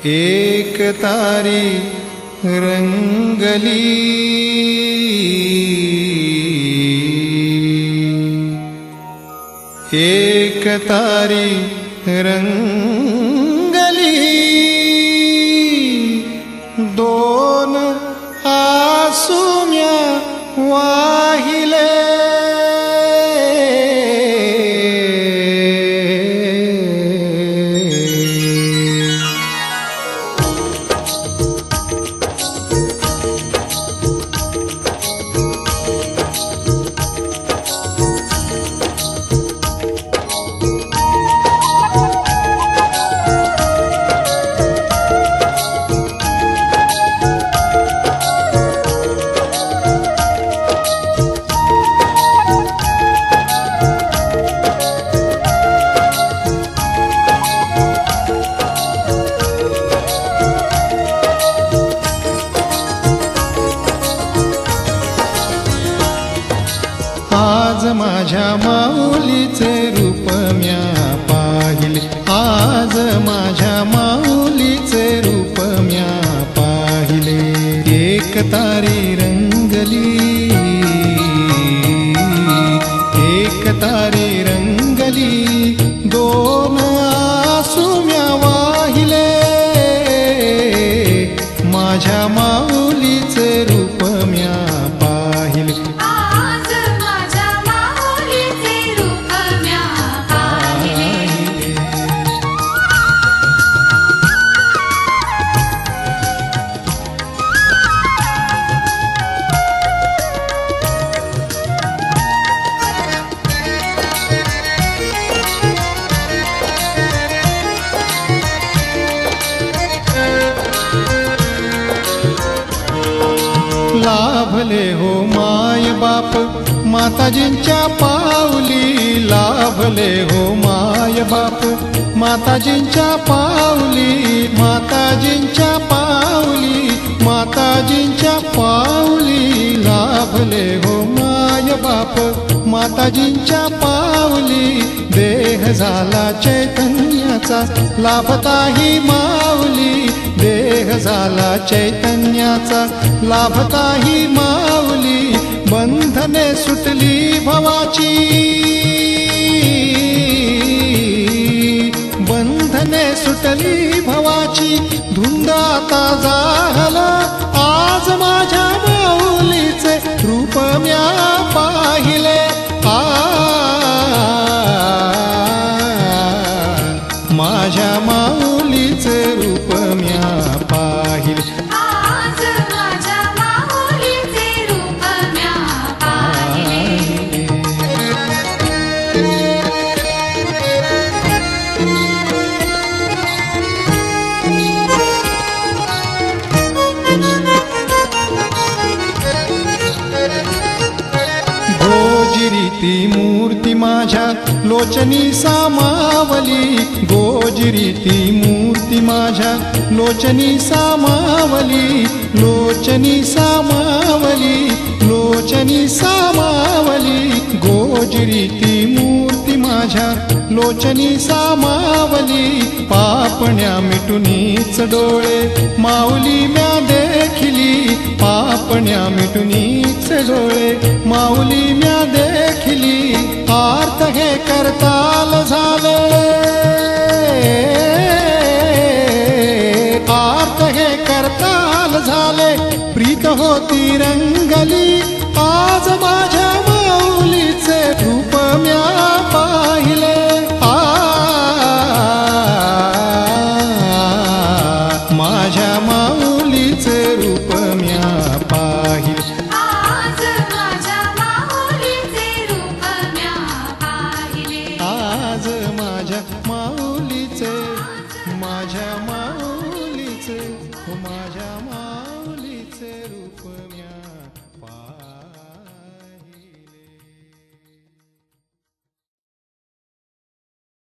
एक तारी रंगली, एक तारी रंगली, दोन आसुम्या वाहिले, आज माझ्या माऊलीचे रूप म्या पाहिले, आज माझ्या माऊलीचे रूप म्या पाहिले, एक तारी रंगली, एक तारी रंगली, दोन आसुम्या वाहिले, माझ्या माऊलीचे रूप म्या पाहिले, लाभले हो माय बाप माताजींच्या पावली, लाभले हो माय बाप माताजींच्या पावली, माताजींच्या पावली, माताजींच्या पावली, लाभले हो माय बाप माताजींच्या पावली, देह झाला चैतन्याचा लाभताही माऊली, देह झाला चैतन्याचा लाभताही माऊली, बंधने सुटली भवाची, बंधने सुटली भवाची, धुंद आता झाला, आज माझ्या माऊलीचे रूप म्या पाहिले, माझ्या माऊलीचे रूप म्या पाहिले, आज माझ्या माऊलीचे रूप म्या पाहिले, गोजिरी ती मूर्ती माझ्या लोचनी सामावली, गोजिरी ती मूर्ती माझ्या लोचनी सामावली, लोचनी सामावली, लोचनी सामावली, गोजिरी ती मूर्ती माझ्या लोचनी सामावली, पापण्या मिटुनीच डोळे माऊली म्या देखिली, पापण्या मिटुनीच डोळे माऊली म्या देखिली, आर्त हे करताल झाले, आर्त हे करताल झाले, प्रीत होती रंगली, आज माझ्या माऊलीचे रूप म्या पाहिले, माझ्या माऊलीचे रूप म्या पाहिले, आज माझ्या माऊलीचे रूप म्या पाहिले, आज माझ्या माऊलीचे, माझ्या माऊलीचे माझ्या माऊलीचे रूप म्या